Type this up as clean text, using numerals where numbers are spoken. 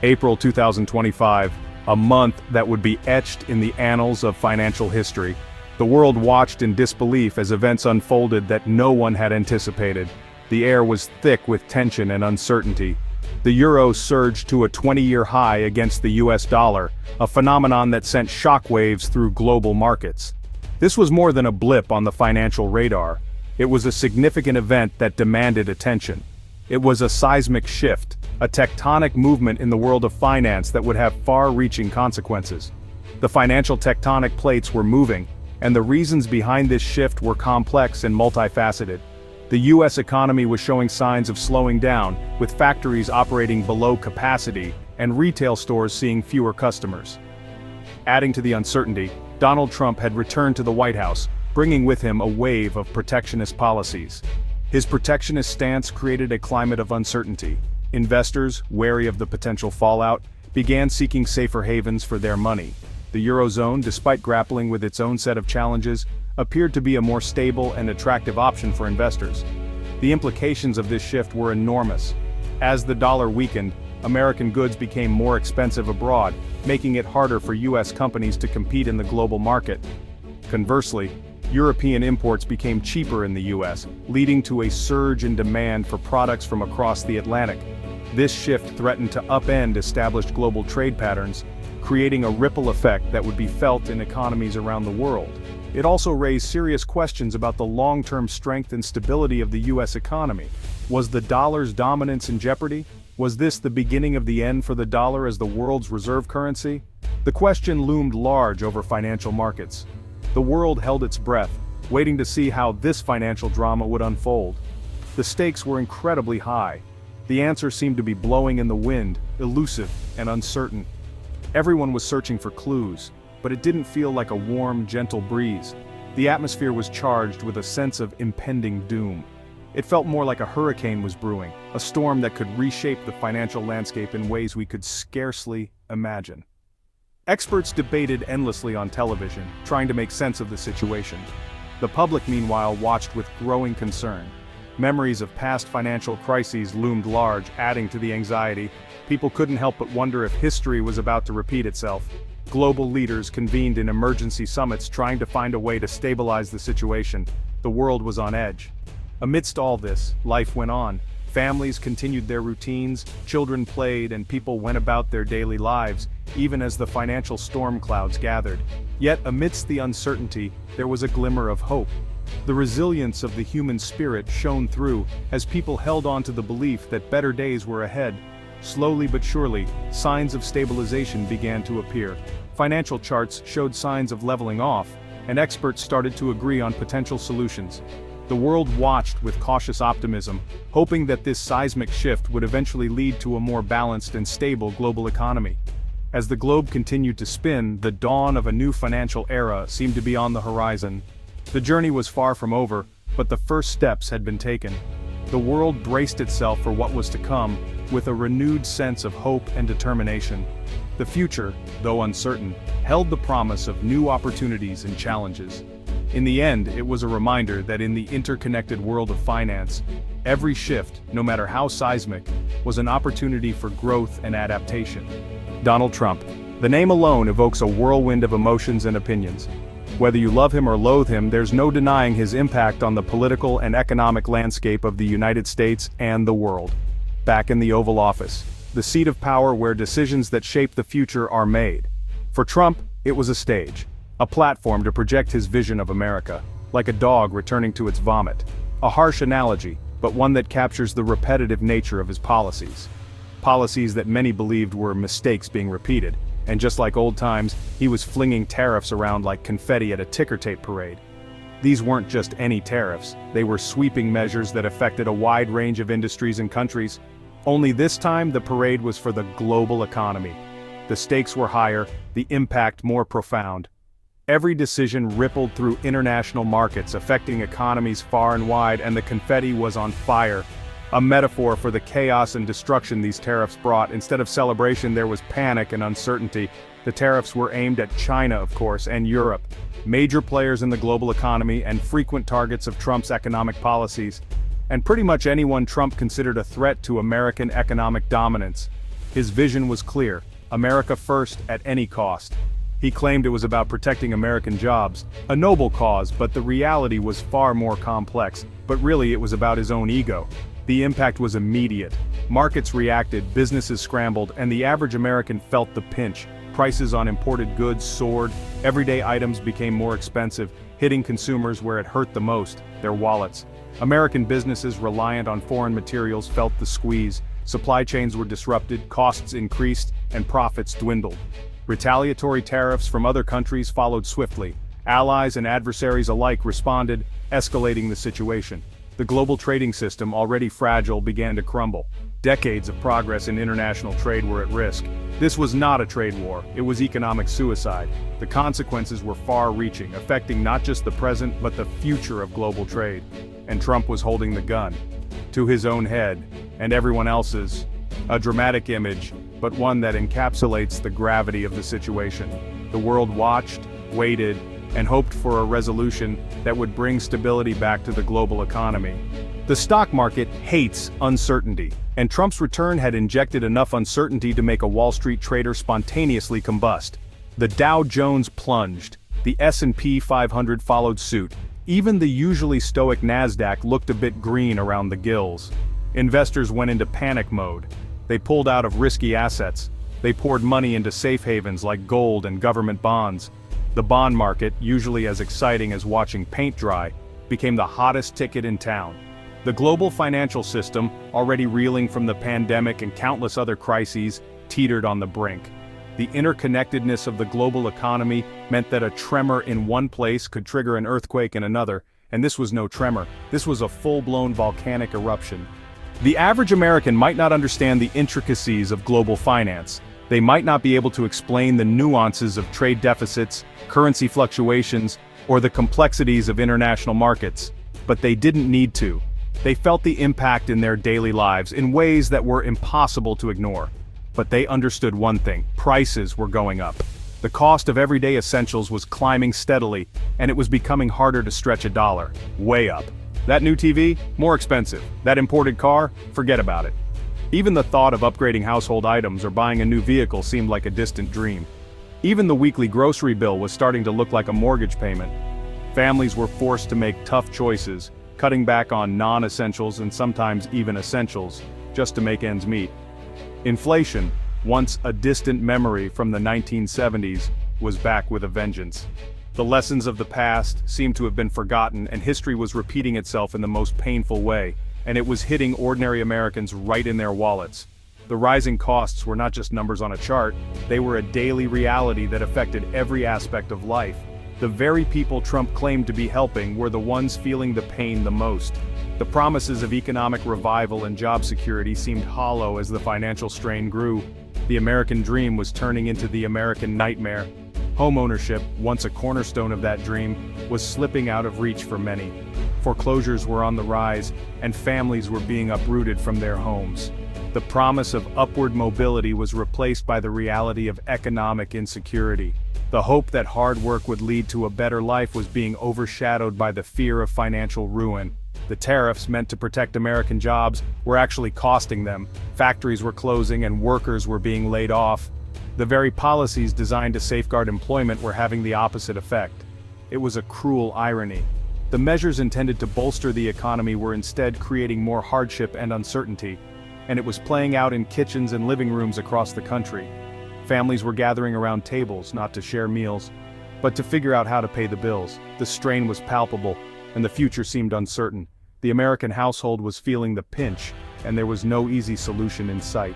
April 2025, a month that would be etched in the annals of financial history. The world watched in disbelief as events unfolded that no one had anticipated. The air was thick with tension and uncertainty. The euro surged to a 20-year high against the US dollar, a phenomenon that sent shockwaves through global markets. This was more than a blip on the financial radar. It was a significant event that demanded attention. It was a seismic shift, a tectonic movement in the world of finance that would have far-reaching consequences. The financial tectonic plates were moving, and the reasons behind this shift were complex and multifaceted. The US economy was showing signs of slowing down, with factories operating below capacity and retail stores seeing fewer customers. Adding to the uncertainty, Donald Trump had returned to the White House, bringing with him a wave of protectionist policies. His protectionist stance created a climate of uncertainty. Investors, wary of the potential fallout, began seeking safer havens for their money. The Eurozone, despite grappling with its own set of challenges, appeared to be a more stable and attractive option for investors. The implications of this shift were enormous. As the dollar weakened, American goods became more expensive abroad, making it harder for US companies to compete in the global market. Conversely, European imports became cheaper in the US, leading to a surge in demand for products from across the Atlantic. This shift threatened to upend established global trade patterns, creating a ripple effect that would be felt in economies around the world. It also raised serious questions about the long-term strength and stability of the US economy. Was the dollar's dominance in jeopardy? Was this the beginning of the end for the dollar as the world's reserve currency? The question loomed large over financial markets. The world held its breath, waiting to see how this financial drama would unfold. The stakes were incredibly high. The answer seemed to be blowing in the wind, elusive and uncertain. Everyone was searching for clues, but it didn't feel like a warm, gentle breeze. The atmosphere was charged with a sense of impending doom. It felt more like a hurricane was brewing, a storm that could reshape the financial landscape in ways we could scarcely imagine. Experts debated endlessly on television, trying to make sense of the situation. The public, meanwhile, watched with growing concern. Memories of past financial crises loomed large, adding to the anxiety. People couldn't help but wonder if history was about to repeat itself. Global leaders convened in emergency summits trying to find a way to stabilize the situation. The world was on edge. Amidst all this, life went on. Families continued their routines, children played, and people went about their daily lives, even as the financial storm clouds gathered. Yet amidst the uncertainty, there was a glimmer of hope. The resilience of the human spirit shone through as people held on to the belief that better days were ahead. Slowly but surely, signs of stabilization began to appear. Financial charts showed signs of leveling off, and experts started to agree on potential solutions. The world watched with cautious optimism, hoping that this seismic shift would eventually lead to a more balanced and stable global economy. As the globe continued to spin, the dawn of a new financial era seemed to be on the horizon. The journey was far from over, but the first steps had been taken. The world braced itself for what was to come, with a renewed sense of hope and determination. The future, though uncertain, held the promise of new opportunities and challenges. In the end, it was a reminder that in the interconnected world of finance, every shift, no matter how seismic, was an opportunity for growth and adaptation. Donald Trump. The name alone evokes a whirlwind of emotions and opinions. Whether you love him or loathe him, there's no denying his impact on the political and economic landscape of the United States and the world. Back in the Oval Office, the seat of power where decisions that shape the future are made. For Trump, it was a stage. A platform to project his vision of America, like a dog returning to its vomit. A harsh analogy, but one that captures the repetitive nature of his policies. Policies that many believed were mistakes being repeated, and just like old times, he was flinging tariffs around like confetti at a ticker tape parade. These weren't just any tariffs, they were sweeping measures that affected a wide range of industries and countries. Only this time, the parade was for the global economy. The stakes were higher, the impact more profound. Every decision rippled through international markets, affecting economies far and wide, and the confetti was on fire. A metaphor for the chaos and destruction these tariffs brought. Instead of celebration, there was panic and uncertainty. The tariffs were aimed at China, of course, and Europe, major players in the global economy and frequent targets of Trump's economic policies, and pretty much anyone Trump considered a threat to American economic dominance. His vision was clear: America first at any cost. He claimed it was about protecting American jobs, a noble cause, but the reality was far more complex. But really, it was about his own ego. The impact was immediate. Markets reacted, businesses scrambled, and the average American felt the pinch. Prices on imported goods soared, everyday items became more expensive, hitting consumers where it hurt the most, their wallets. American businesses reliant on foreign materials felt the squeeze. Supply chains were disrupted, costs increased, and profits dwindled. Retaliatory tariffs from other countries followed swiftly. Allies and adversaries alike responded, escalating the situation. The global trading system, already fragile, began to crumble. Decades of progress in international trade were at risk. This was not a trade war, it was economic suicide. The consequences were far-reaching, affecting not just the present but the future of global trade. And Trump was holding the gun to his own head, and everyone else's. A dramatic image, but one that encapsulates the gravity of the situation. The world watched, waited, and hoped for a resolution that would bring stability back to the global economy. The stock market hates uncertainty, and Trump's return had injected enough uncertainty to make a Wall Street trader spontaneously combust. The Dow Jones plunged, the S&P 500 followed suit. Even the usually stoic Nasdaq looked a bit green around the gills. Investors went into panic mode. They pulled out of risky assets. They poured money into safe havens like gold and government bonds. The bond market, usually as exciting as watching paint dry, became the hottest ticket in town. The global financial system, already reeling from the pandemic and countless other crises, teetered on the brink. The interconnectedness of the global economy meant that a tremor in one place could trigger an earthquake in another, and this was no tremor, this was a full-blown volcanic eruption. The average American might not understand the intricacies of global finance. They might not be able to explain the nuances of trade deficits, currency fluctuations, or the complexities of international markets. But they didn't need to. They felt the impact in their daily lives in ways that were impossible to ignore. But they understood one thing: prices were going up. The cost of everyday essentials was climbing steadily, and it was becoming harder to stretch a dollar. Way up. That new TV? More expensive. That imported car? Forget about it. Even the thought of upgrading household items or buying a new vehicle seemed like a distant dream. Even the weekly grocery bill was starting to look like a mortgage payment. Families were forced to make tough choices, cutting back on non-essentials and sometimes even essentials, just to make ends meet. Inflation, once a distant memory from the 1970s, was back with a vengeance. The lessons of the past seemed to have been forgotten, and history was repeating itself in the most painful way, and it was hitting ordinary Americans right in their wallets. The rising costs were not just numbers on a chart, they were a daily reality that affected every aspect of life. The very people Trump claimed to be helping were the ones feeling the pain the most. The promises of economic revival and job security seemed hollow as the financial strain grew. The American dream was turning into the American nightmare. Homeownership, once a cornerstone of that dream, was slipping out of reach for many. Foreclosures were on the rise, and families were being uprooted from their homes. The promise of upward mobility was replaced by the reality of economic insecurity. The hope that hard work would lead to a better life was being overshadowed by the fear of financial ruin. The tariffs meant to protect American jobs were actually costing them. Factories were closing and workers were being laid off. The very policies designed to safeguard employment were having the opposite effect. It was a cruel irony. The measures intended to bolster the economy were instead creating more hardship and uncertainty, and it was playing out in kitchens and living rooms across the country. Families were gathering around tables not to share meals, but to figure out how to pay the bills. The strain was palpable, and the future seemed uncertain. The American household was feeling the pinch, and there was no easy solution in sight.